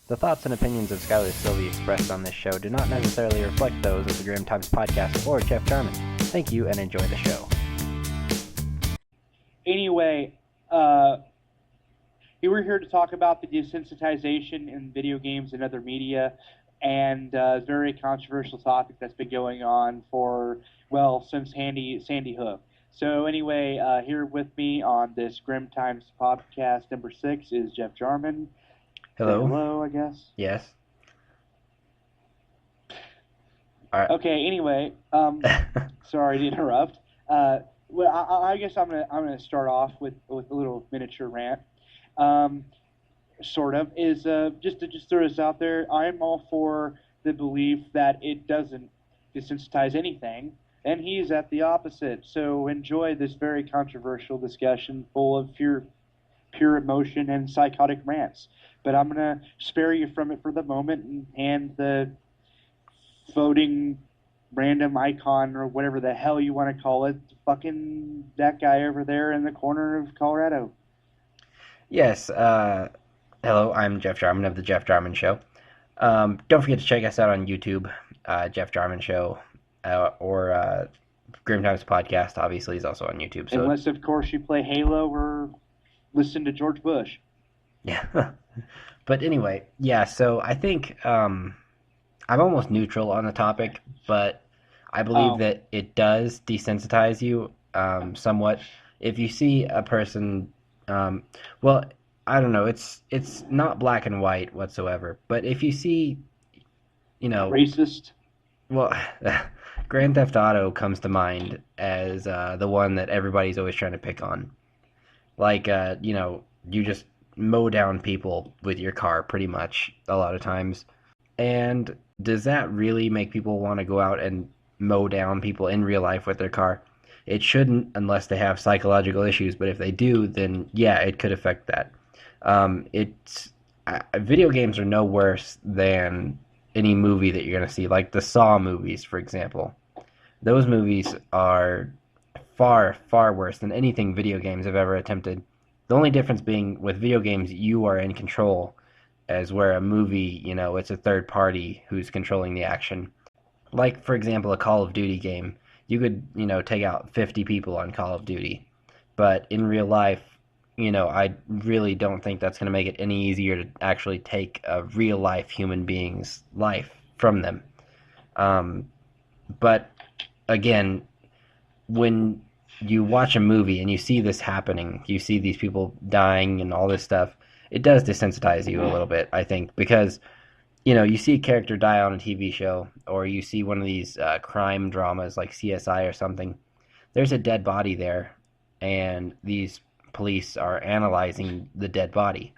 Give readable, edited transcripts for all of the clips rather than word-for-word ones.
The thoughts and opinions of Skylar Sylvie expressed on this show do not necessarily reflect those of the Grimm Times podcast or Jeff Jarman. Thank you and enjoy the show. Anyway, we were here to talk about the desensitization in video games and other media, and a very controversial topic that's been going on for, well, since Sandy Hook. So anyway, here with me on this Grimm Times podcast number 6 is Jeff Jarman. Hello. Say hello, I guess. Yes. All right. Okay. Anyway, sorry to interrupt. Well, I guess I'm gonna start off with a little miniature rant. Sort of is just to throw this out there. I'm all for the belief that it doesn't desensitize anything, and he's at the opposite. So enjoy this very controversial discussion full of pure emotion and psychotic rants. But I'm gonna spare you from it for the moment and hand the voting random icon or whatever the hell you want to call it, fucking that guy over there in the corner of Colorado. Yes. Hello, I'm Jeff Jarman of the Jeff Jarman Show. Don't forget to check us out on YouTube, Jeff Jarman Show, or Grim Times Podcast. Obviously, is also on YouTube. So unless, of course, you play Halo or listen to George Bush. Yeah. But anyway, yeah. So I think I'm almost neutral on the topic, but I believe that it does desensitize you somewhat. If you see a person, well, I don't know, it's not black and white whatsoever, but if you see, racist. Well, Grand Theft Auto comes to mind as the one that everybody's always trying to pick on. Like, you just mow down people with your car pretty much a lot of times. And does that really make people want to go out and mow down people in real life with their car? It shouldn't unless they have psychological issues, but if they do, then yeah, it could affect that. Video games are no worse than any movie that you're going to see, like the Saw movies, for example. Those movies are far, far worse than anything video games have ever attempted. The only difference being with video games, you are in control, as where a movie, it's a third party who's controlling the action. Like, for example, a Call of Duty game. You could, take out 50 people on Call of Duty. But in real life, I really don't think that's going to make it any easier to actually take a real life human being's life from them. But again, when you watch a movie and you see this happening, you see these people dying and all this stuff, it does desensitize you a little bit, I think, because, you see a character die on a TV show, or you see one of these crime dramas like CSI or something. There's a dead body there, and these police are analyzing the dead body.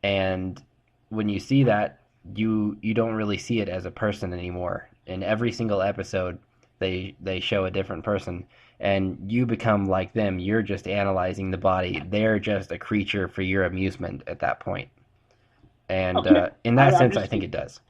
And when you see that, you don't really see it as a person anymore. In every single episode, they show a different person, and you become like them. You're just analyzing the body. They're just a creature for your amusement at that point. And Okay. in that sense, I think it does.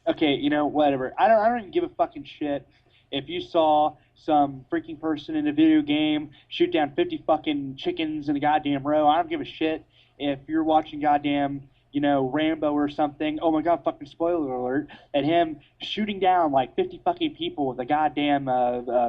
Okay, whatever. I don't even give a fucking shit if you saw some freaking person in a video game shoot down 50 fucking chickens in a goddamn row. I don't give a shit if you're watching goddamn, Rambo or something. Oh my god, fucking spoiler alert. And him shooting down like 50 fucking people with a goddamn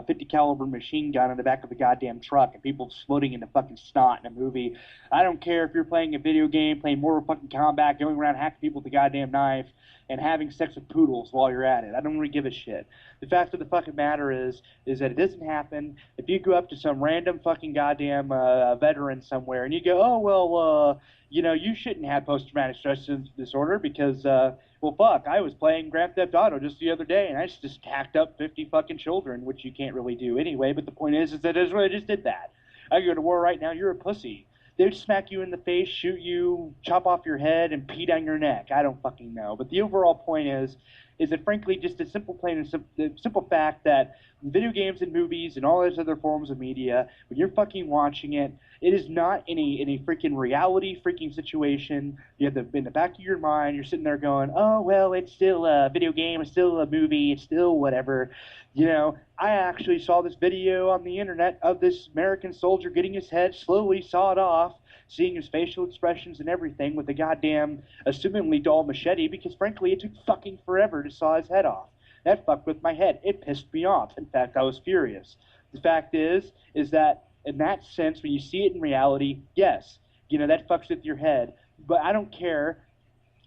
50 caliber machine gun in the back of a goddamn truck and people exploding into fucking snot in a movie. I don't care if you're playing a video game, playing Mortal fucking Kombat, going around hacking people with a goddamn knife and having sex with poodles while you're at it. I don't really give a shit. The fact of the fucking matter is that it doesn't happen. If you go up to some random fucking goddamn veteran somewhere and you go, oh, well, you shouldn't have post-traumatic stress disorder because, well, fuck, I was playing Grand Theft Auto just the other day and I just hacked up 50 fucking children, which you can't really do anyway. But the point is that I just did that. I go to war right now, you're a pussy. They'd smack you in the face, shoot you, chop off your head, and pee down your neck. I don't fucking know. But the overall point is that frankly, just a simple, plain and simple fact that video games and movies and all those other forms of media, when you're fucking watching it, it is not in a freaking reality freaking situation. You have in the back of your mind, you're sitting there going, oh, well, it's still a video game, it's still a movie, it's still whatever. I actually saw this video on the internet of this American soldier getting his head slowly sawed off seeing his facial expressions and everything with a goddamn, assumingly dull machete, because frankly, it took fucking forever to saw his head off. That fucked with my head. It pissed me off. In fact, I was furious. The fact is that in that sense, when you see it in reality, yes, that fucks with your head. But I don't care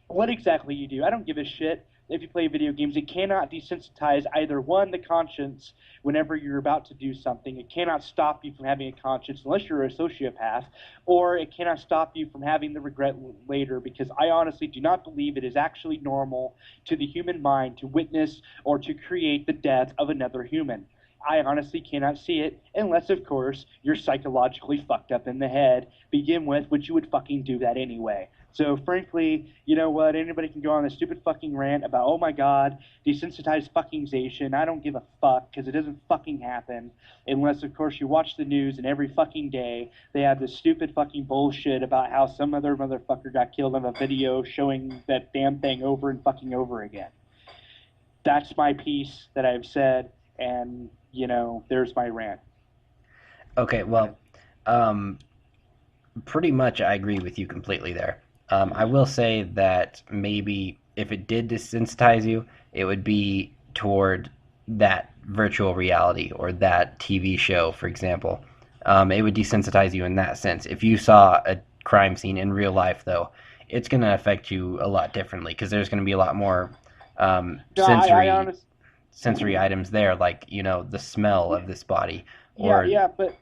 what exactly you do. I don't give a shit if you play video games. It cannot desensitize either one, the conscience whenever you're about to do something. It cannot stop you from having a conscience unless you're a sociopath, or it cannot stop you from having the regret later, because I honestly do not believe it is actually normal to the human mind to witness or to create the death of another human. I honestly cannot see it unless, of course, you're psychologically fucked up in the head. Begin with, which you would fucking do that anyway. So, frankly, you know what? Anybody can go on a stupid fucking rant about, oh my god, desensitized fuckingzation. I don't give a fuck because it doesn't fucking happen unless, of course, you watch the news and every fucking day they have this stupid fucking bullshit about how some other motherfucker got killed in a video showing that damn thing over and fucking over again. That's my piece that I've said, and there's my rant. Okay, well, um, pretty much I agree with you completely there. I will say that maybe if it did desensitize you, it would be toward that virtual reality or that TV show, for example. It would desensitize you in that sense. If you saw a crime scene in real life, though, it's going to affect you a lot differently because there's going to be a lot more No, I sensory honestly, items there, like the smell of this body, yeah, or yeah, but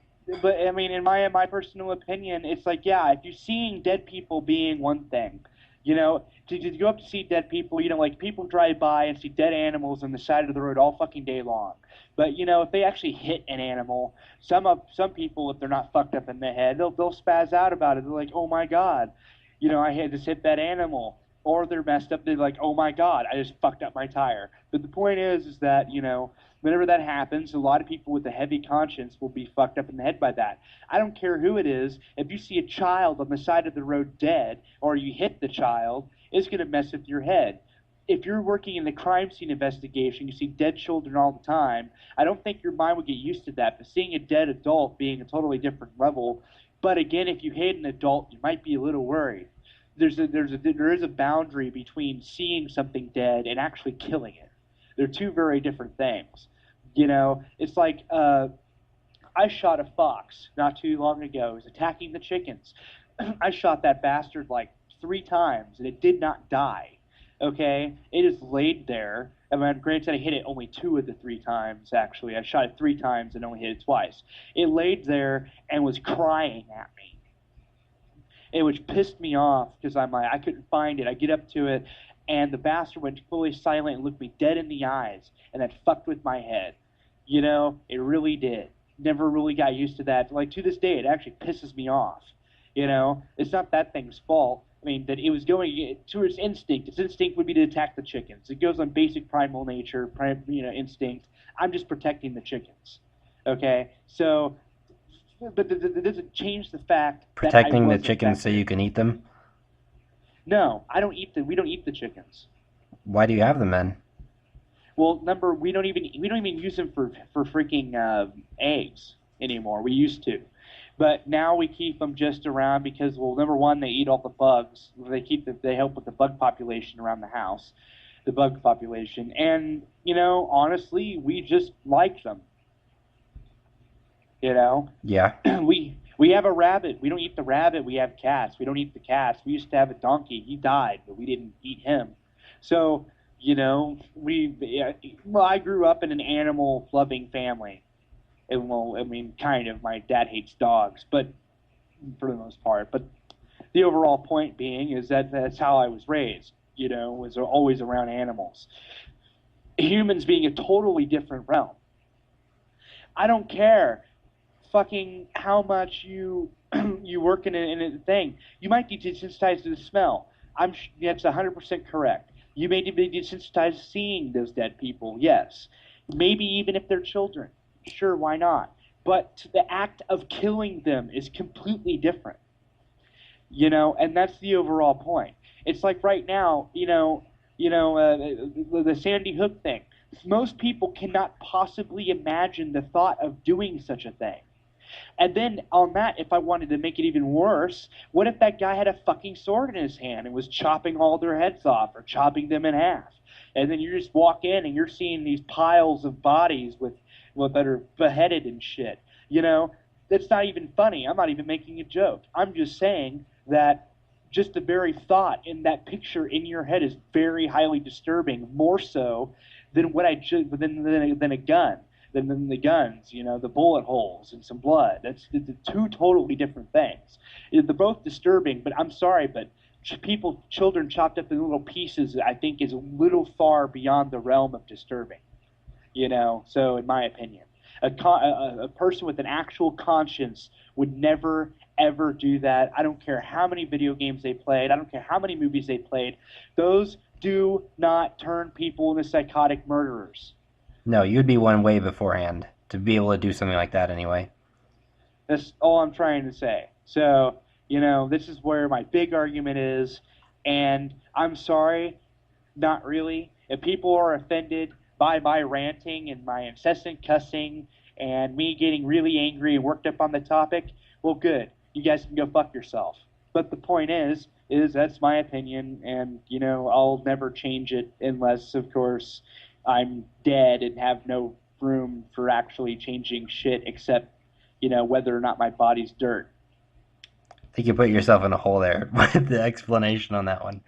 I mean, in my personal opinion, it's like, yeah, if you're seeing dead people being one thing, to go up to see dead people, like people drive by and see dead animals on the side of the road all fucking day long. But if they actually hit an animal, some people, if they're not fucked up in the head, they'll spaz out about it. They're like, oh my god, I had to hit that animal. Or they're messed up. They're like, oh my god, I just fucked up my tire. But the point is that whenever that happens, a lot of people with a heavy conscience will be fucked up in the head by that. I don't care who it is. If you see a child on the side of the road dead, or you hit the child, it's going to mess with your head. If you're working in the crime scene investigation, you see dead children all the time. I don't think your mind would get used to that. But seeing a dead adult being a totally different level. But again, if you hate an adult, you might be a little worried. There is a boundary between seeing something dead and actually killing it. They're two very different things. It's like I shot a fox not too long ago. It was attacking the chickens. I shot that bastard like 3 times and it did not die. Okay, it is laid there. I mean, granted, I hit it only 2 of the 3 times. Actually, I shot it 3 times and only hit it twice. It laid there and was crying at me, which pissed me off because I'm like, I couldn't find it. I get up to it, and the bastard went fully silent and looked me dead in the eyes, and that fucked with my head. It really did. Never really got used to that. Like, to this day, it actually pisses me off. It's not that thing's fault. I mean, that it was going to its instinct. Its instinct would be to attack the chickens. It goes on basic primal nature, instinct. I'm just protecting the chickens. Okay? So, but it doesn't change the fact that I protecting the was chickens so affected. you can eat them. No, I don't eat the. We don't eat the chickens. Why do you have them then? Well, number we don't even use them for freaking eggs anymore. We used to, but now we keep them just around because, well, number one, they eat all the bugs. They help with the bug population around the house, the bug population, and honestly, we just like them. You know, Yeah. we have a rabbit. We don't eat the rabbit. We have cats. We don't eat the cats. We used to have a donkey. He died, but we didn't eat him. So well, I grew up in an animal loving family. And, well, I mean, kind of. My dad hates dogs, but for the most part. But the overall point being is that that's how I was raised. Was always around animals. Humans being a totally different realm. I don't care fucking how much you you work in a thing. You might be desensitized to the smell. That's 100% correct. You may be desensitized to seeing those dead people. Yes, maybe even if they're children. Sure, why not? But the act of killing them is completely different. And that's the overall point. It's like right now, the Sandy Hook thing. Most people cannot possibly imagine the thought of doing such a thing. And then on that, if I wanted to make it even worse, what if that guy had a fucking sword in his hand and was chopping all their heads off or chopping them in half? And then you just walk in and you're seeing these piles of bodies with well, that are beheaded and shit. You know, that's not even funny. I'm not even making a joke. I'm just saying that just the very thought in that picture in your head is very highly disturbing, more so than what I just than a gun, than the guns, you know, the bullet holes and some blood. That's the two totally different things. They're both disturbing, but I'm sorry, but children chopped up in little pieces, I think is a little far beyond the realm of disturbing. You know, so in my opinion, a person with an actual conscience would never ever do that. I don't care how many video games they played. I don't care how many movies they played. Those do not turn people into psychotic murderers. No, you'd be one way beforehand to be able to do something like that anyway. That's all I'm trying to say. So, you know, this is where my big argument is. And I'm sorry, not really. If people are offended by my ranting and my incessant cussing and me getting really angry and worked up on the topic, well, good. You guys can go fuck yourself. But the point is that's my opinion, and you know I'll never change it unless, of course, I'm dead and have no room for actually changing shit, except you know whether or not my body's dirt. I think you put yourself in a hole there with the explanation on that one.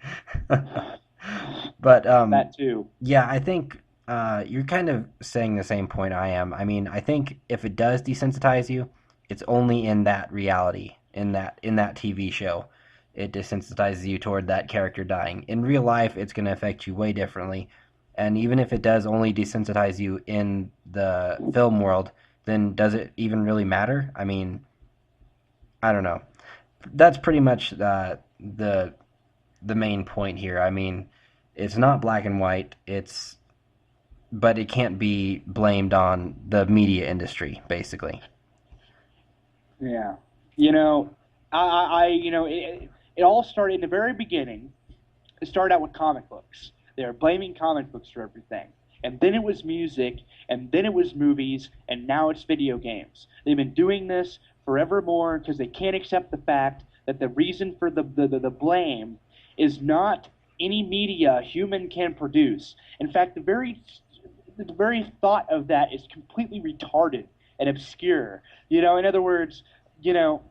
But That too. yeah, I think you're kind of saying the same point I am. I mean, I think if it does desensitize you, it's only in that reality, in that TV show. It desensitizes you toward that character dying. In real life, it's going to affect you way differently. And even if it does only desensitize you in the film world, then does it even really matter? I mean, I don't know. That's pretty much the main point here. I mean, it's not black and white. It's but it can't be blamed on the media industry, basically. Yeah. You know, you know, it all started in the very beginning. It started out with comic books. They were blaming comic books for everything. And then it was music, and then it was movies, and now it's video games. They've been doing this forevermore because they can't accept the fact that the reason for the blame is not any media a human can produce. In fact, the very thought of that is completely retarded and obscure. You know, in other words, you know,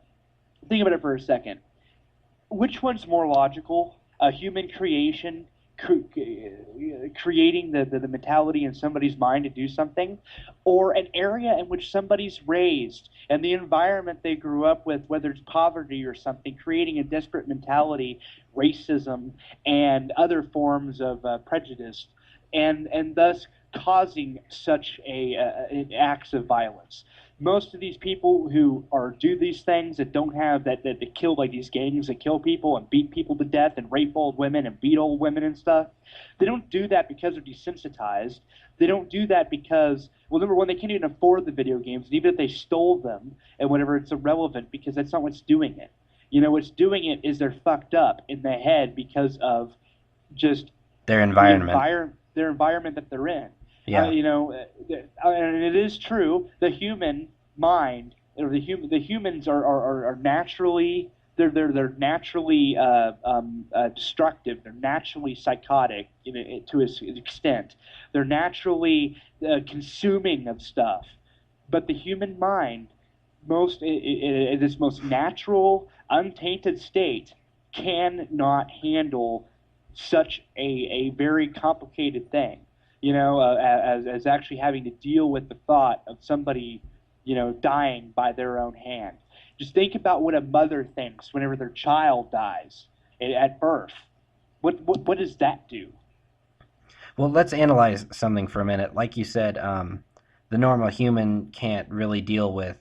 think about it for a second. Which one's more logical? A human creation creating the mentality in somebody's mind to do something, or an area in which somebody's raised and the environment they grew up with, whether it's poverty or something, creating a desperate mentality, racism, and other forms of prejudice, and thus causing such acts of violence. Most of these people who are do these things that don't have that kill, like these gangs that kill people and beat people to death and rape old women and beat old women and stuff, they don't do that because they're desensitized. They don't do that because, well, number one, they can't even afford the video games, and even if they stole them and whatever, it's irrelevant because that's not what's doing it. You know, what's doing it is they're fucked up in the head because of just Their the environment. their environment that they're in. Yeah. You know, and it is true. The human mind, or the humans are naturally they're naturally destructive. They're naturally psychotic, you know, to an extent. They're naturally consuming of stuff. But the human mind, in its most natural, untainted state, cannot handle such a very complicated thing. You know, as actually having to deal with the thought of somebody, you know, dying by their own hand. Just think about what a mother thinks whenever their child dies at birth. What does that do? Well, let's analyze something for a minute. Like you said, the normal human can't really deal with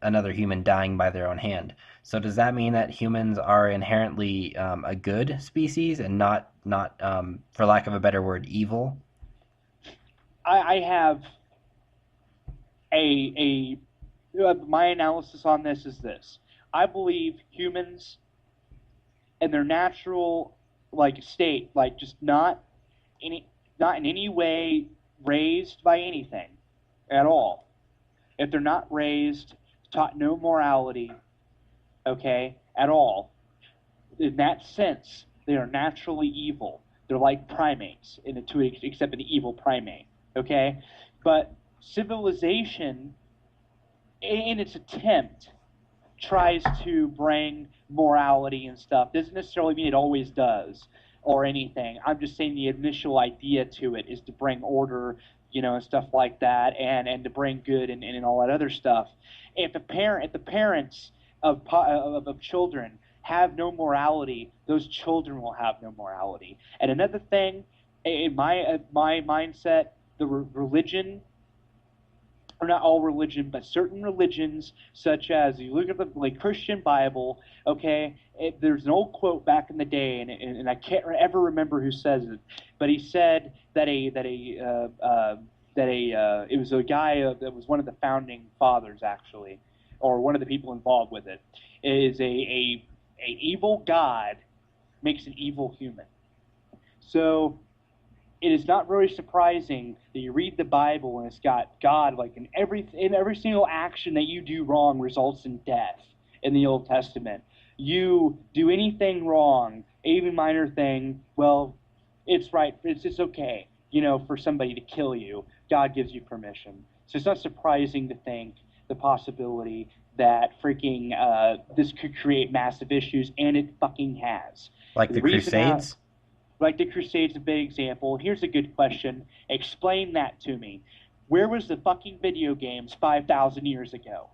another human dying by their own hand. So does that mean that humans are inherently a good species and not, for lack of a better word, evil? I have my analysis on this is this. I believe humans in their natural like state, like just any not in any way raised by anything at all. If they're not raised taught no morality, okay, at all. In that sense, they are naturally evil. They're like primates, except an evil primate, okay? But civilization, in its attempt, tries to bring morality and stuff. Doesn't necessarily mean it always does or anything. I'm just saying the initial idea to it is to bring order, and stuff like that, and to bring good and all that other stuff. If the parents of children have no morality, those children will have no morality. And another thing, in my mindset, the religion, or not all religion, but certain religions, such as you look at the like Christian Bible. Okay, there's an old quote back in the day, and I can't ever remember who says it, but he said that it was a guy that was one of the founding fathers actually, or one of the people involved with it. Is a evil God makes an evil human. So it is not very surprising that you read the Bible and it's got God like in every single action that you do wrong results in death in the Old Testament. You do anything wrong, even minor thing, well, it's right. It's okay, for somebody to kill you. God gives you permission. So it's not surprising to think the possibility that freaking this could create massive issues, and it fucking has. Like The the reason how Crusades? like the Crusades, a big example. Here's a good question. Explain that to me. Where was the fucking video games 5,000 years ago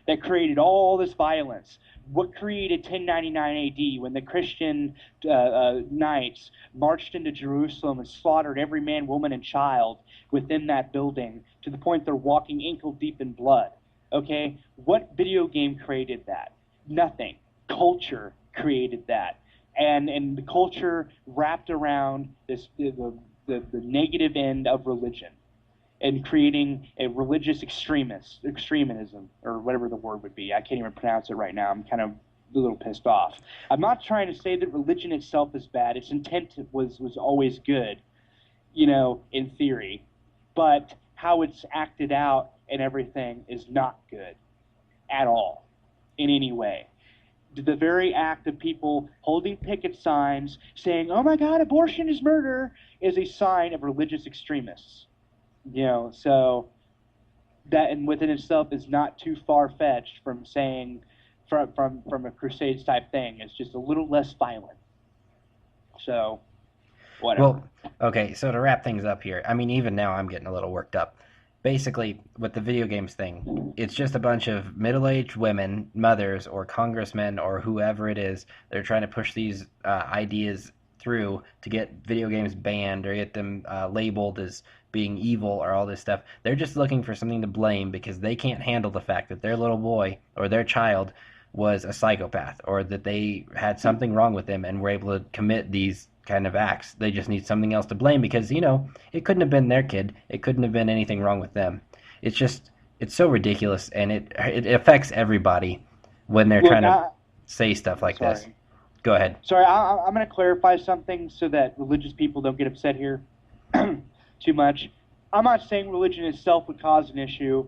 that created all this violence? What created 1099 AD when the Christian knights marched into Jerusalem and slaughtered every man, woman, and child within that building to the point they're walking ankle deep in blood? Okay? What video game created that? Nothing. Culture created that. And the culture wrapped around the negative end of religion and creating a religious extremism, or whatever the word would be. I can't even pronounce it right now. I'm kind of a little pissed off. I'm not trying to say that religion itself is bad. Its intent was always good, in theory, but how it's acted out and everything is not good at all in any way. The very act of people holding picket signs saying, "Oh my God, abortion is murder," is a sign of religious extremists. So that and within itself is not too far fetched from saying from a Crusades type thing. It's just a little less violent. So whatever. Well, okay, so to wrap things up here, I mean, even now I'm getting a little worked up. Basically, with the video games thing, it's just a bunch of middle aged women, mothers, or congressmen, or whoever it is, they're trying to push these ideas through to get video games banned or get them labeled as being evil or all this stuff. They're just looking for something to blame because they can't handle the fact that their little boy or their child was a psychopath or that they had something wrong with them and were able to commit these kind of acts. They just need something else to blame because, it couldn't have been their kid. It couldn't have been anything wrong with them. It's just, it's so ridiculous and it affects everybody when they're Look, trying to say stuff like this. sorry. Go ahead. Sorry, I'm going to clarify something so that religious people don't get upset here too much. I'm not saying religion itself would cause an issue.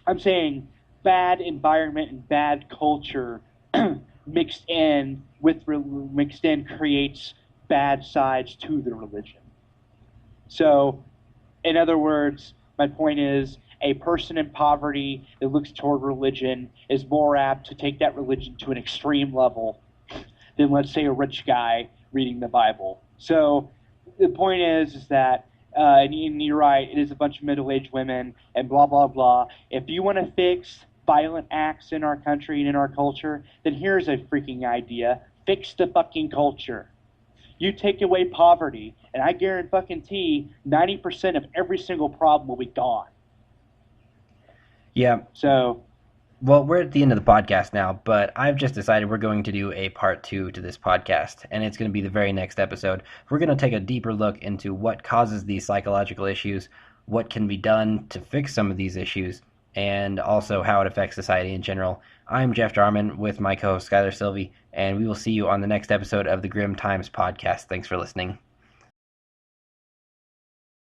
I'm saying bad environment and bad culture mixed in creates bad sides to the religion. So, in other words, my point is a person in poverty that looks toward religion is more apt to take that religion to an extreme level than, let's say, a rich guy reading the Bible. So the point is that, and you're right, it is a bunch of middle-aged women and blah, blah, blah. If you want to fix violent acts in our country and in our culture, then here's a freaking idea. Fix the fucking culture. You take away poverty, and I guarantee 90% of every single problem will be gone. Yeah. So, Well, we're at the end of the podcast now, but I've just decided we're going to do a part two to this podcast, and it's going to be the very next episode. We're going to take a deeper look into what causes these psychological issues, what can be done to fix some of these issues, and also how it affects society in general. I'm Jeff Jarman with my co host Skylar Sylvie, and we will see you on the next episode of the Grimm Times podcast. Thanks for listening.